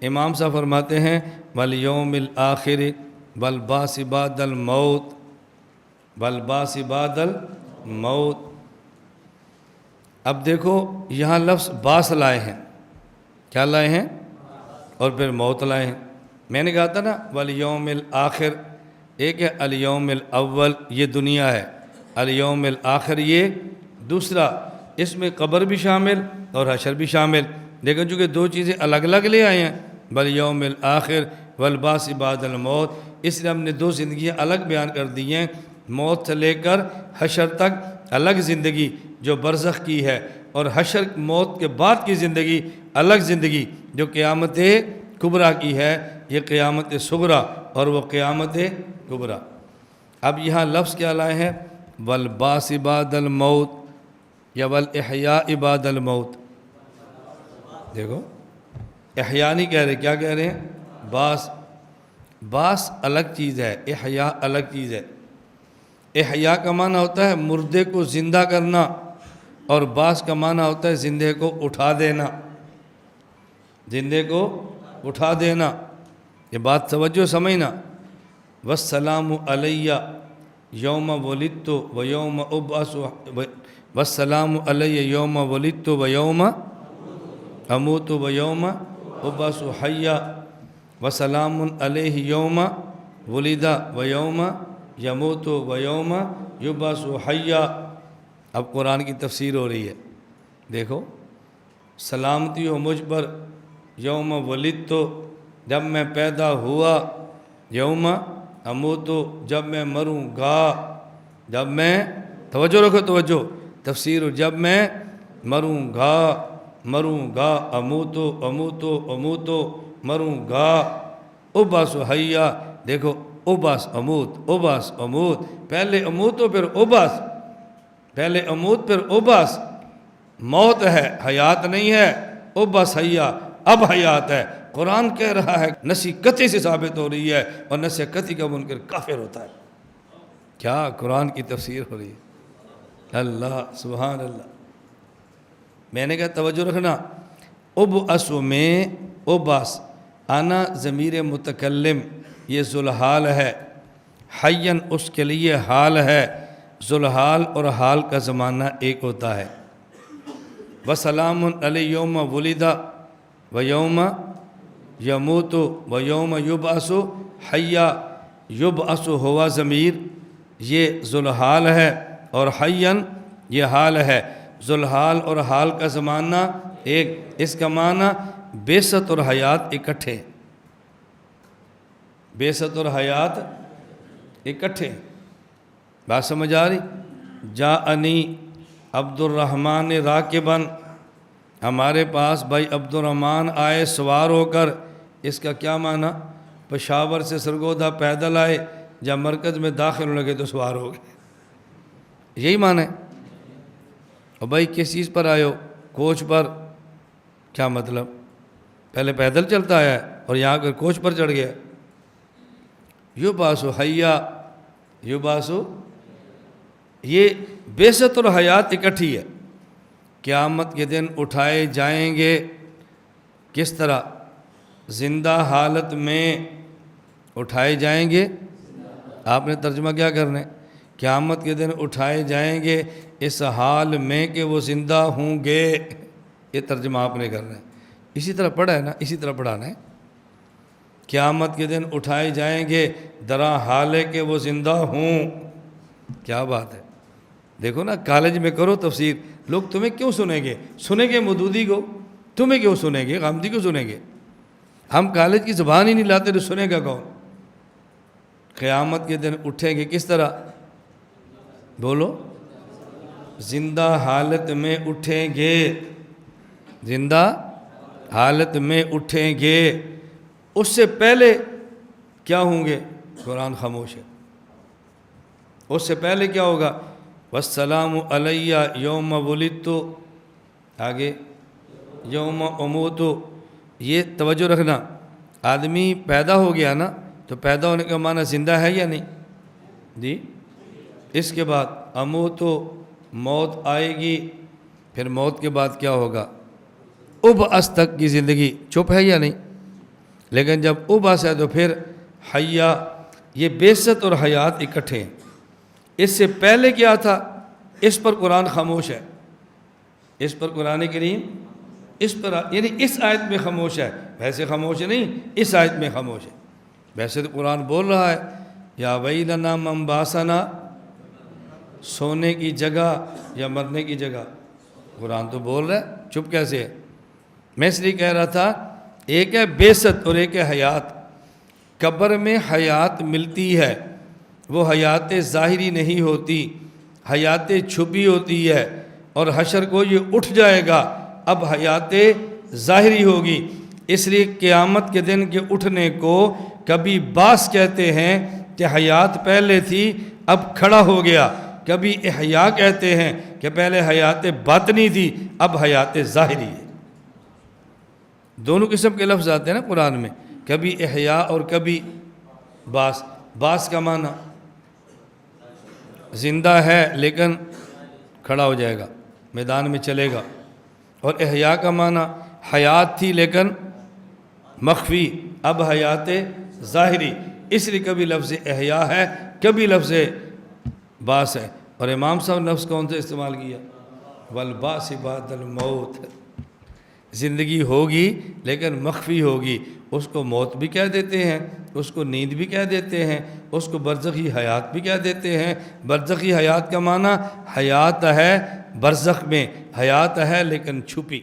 امام صاحب فرماتے ہیں والیوم الآخر والبعث بعد الموت، والبعث بعد الموت۔ اب دیکھو یہاں لفظ باس لائے ہیں، کیا لائے ہیں؟ اور پھر موت لائے ہیں۔ میں نے کہا تھا نا والیوم الآخر، ایک ہے الیوم الاول، یہ دنیا ہے، الیوم الآخر یہ دوسرا، اس میں قبر بھی شامل اور حشر بھی شامل، لیکن چونکہ دو چیزیں الگ الگ لے آئے ہیں، والیوم الآخر والبعث بعد الموت، اس لیے ہم نے دو زندگیاں الگ بیان کر دی ہیں، موت سے لے کر حشر تک الگ زندگی جو برزخ کی ہے، اور حشر موت کے بعد کی زندگی الگ زندگی جو قیامت کبریٰ کی ہے، یہ قیامت صغریٰ اور وہ قیامت کبریٰ۔ اب یہاں لفظ کیا لائے ہیں؟ والبعث بعد الموت یا والاحیاء بعد الموت۔ دیکھو احیاء نہیں کہہ رہے، کیا کہہ رہے ہیں؟ بعث۔ بعث الگ چیز ہے، احیاء الگ چیز ہے۔ احیاء کا معنی ہوتا ہے مردے کو زندہ کرنا، اور بعث کا معنی ہوتا ہے زندے کو اٹھا دینا، زندے کو اٹھا دینا۔ یہ بات توجہ سمجھنا۔ والسلام علی یوم ولدت و یوم ابعث، والسلام علی یوم ولدت و یوم اموت و یوم ابعث حیا، وسلام علیہ یوم ولد و یوم یموت و یوم یبعث حیا۔ اب قرآن کی تفسیر ہو رہی ہے، دیکھو سلامتی ہو مجھ پر یوم ولدت، جب میں پیدا ہوا، یوم اموت، جب میں مروں گا، جب میں، توجہ رکھو توجہ، تفسیر ہو، جب میں مروں گا، مروں گا، اموت اموت اموت، مروں گا، ابعث حیا۔ دیکھو ابعث اموت، ابعث اموت، پہلے اموت پھر ابعث، پہلے اموت پھر ابعث، موت ہے حیات نہیں ہے، ابعث حیا، اب حیات ہے۔ قرآن کہہ رہا ہے، نسی قطعی سے ثابت ہو رہی ہے، اور نسی قطعی کا منکر کافر ہوتا ہے۔ کیا قرآن کی تفسیر ہو رہی ہے؟ اللہ سبحان اللہ۔ میں نے کہا توجہ رکھنا، ابعث میں ابعث، انا ضمیر متکلم، یہ ذوالحال ہے، حیاً اس کے لیے حال ہے، ذوالحال اور حال کا زمانہ ایک ہوتا ہے۔ وسلام علی یوم ولد و یوم یموت و یوم یبعث حیا، یبعث ہوا ضمیر، یہ ذوالحال ہے، اور حیاً یہ حال ہے، ذوالحال اور حال کا زمانہ ایک، اس کا معنی بعثت اور حیات اکٹھے، بعثت اور حیات اکٹھے۔ بات سمجھ آ رہی؟ جاءنی عبد الرحمن راکباً، ہمارے پاس بھائی عبد الرحمن آئے سوار ہو کر، اس کا کیا معنی؟ پشاور سے سرگودا پیدل آئے، جب مرکز میں داخل ہونے لگے تو سوار ہو گئے، یہی معنی ہے۔ اور بھائی کس چیز پر آئے ہو؟ کوچ پر، کیا مطلب؟ پہلے پیدل چلتا آیا ہے اور یہاں کر کوچ پر چڑھ گیا۔ یبعث حیا، یبعث، یہ بعثت اور حیات اکٹھی ہے۔ قیامت کے دن اٹھائے جائیں گے، کس طرح؟ زندہ حالت میں اٹھائے جائیں گے۔ آپ نے ترجمہ کیا کرنا ہے؟ قیامت کے دن اٹھائے جائیں گے اس حال میں کہ وہ زندہ ہوں گے، یہ ترجمہ آپ نے کرنا ہے۔ اسی طرح پڑھا ہے نا، اسی طرح پڑھانا ہے۔ قیامت کے دن اٹھائے جائیں گے درا حال ہے کہ وہ زندہ ہوں۔ کیا بات ہے! دیکھو نا، کالج میں کرو تفسیر، لوگ تمہیں کیوں سنیں گے؟ سنیں گے مودودی کو، تمہیں کیوں سنیں گے؟ غامدی کو سنیں گے؟ ہم کالج کی زبان ہی نہیں لاتے تو سنے گا کون؟ قیامت کے دن اٹھیں گے کس طرح؟ بولو، زندہ حالت میں اٹھیں گے، زندہ حالت میں اٹھیں گے۔ اس سے پہلے کیا ہوں گے؟ قرآن خاموش ہے۔ اس سے پہلے کیا ہوگا؟ والسلام علی یوم ولدت، آگے یوم اموت۔ یہ توجہ رکھنا، آدمی پیدا ہو گیا نا، تو پیدا ہونے کا معنی زندہ ہے یا نہیں؟ جی۔ اس کے بعد اموت، موت آئے گی، پھر موت کے بعد کیا ہوگا؟ ابعث تک کی زندگی، چپ ہے یا نہیں؟ لیکن جب ابس ہے تو پھر حیا، یہ بعثت اور حیات اکٹھے ہیں۔ اس سے پہلے کیا تھا، اس پر قرآن خاموش ہے، اس پر قرآن کریم اس پر یعنی اس آیت میں خاموش ہے، ویسے خاموش نہیں، اس آیت میں خاموش ہے۔ ویسے تو قرآن بول رہا ہے یا ویلنا من باسنا، سونے کی جگہ یا مرنے کی جگہ، قرآن تو بول رہا ہے، چپ کیسے ہے؟ میں اس لیے کہہ رہا تھا ایک ہے بعثت اور ایک ہے حیات۔ قبر میں حیات ملتی ہے، وہ حیات ظاہری نہیں ہوتی، حیات چھپی ہوتی ہے، اور حشر کو یہ اٹھ جائے گا، اب حیات ظاہری ہوگی۔ اس لیے قیامت کے دن کے اٹھنے کو کبھی باس کہتے ہیں کہ حیات پہلے تھی اب کھڑا ہو گیا، کبھی احیا کہتے ہیں کہ پہلے حیات باطنی تھی اب حیات ظاہری ہے۔ دونوں قسم کے لفظ آتے ہیں نا قرآن میں، کبھی احیا اور کبھی باس۔ باس کا معنی زندہ ہے لیکن کھڑا ہو جائے گا، میدان میں چلے گا، اور احیا کا معنی حیات تھی لیکن مخفی، اب حیات ظاہری۔ اس لیے کبھی لفظ احیا ہے، کبھی لفظ باس ہے۔ اور امام صاحب نے لفظ کون سے استعمال کیا؟ والباس بعد الموت، زندگی ہوگی لیکن مخفی ہوگی، اس کو موت بھی کہہ دیتے ہیں، اس کو نیند بھی کہہ دیتے ہیں، اس کو برزخی حیات بھی کہہ دیتے ہیں۔ برزخی حیات کا معنی حیات ہے برزخ میں، حیات ہے لیکن چھپی۔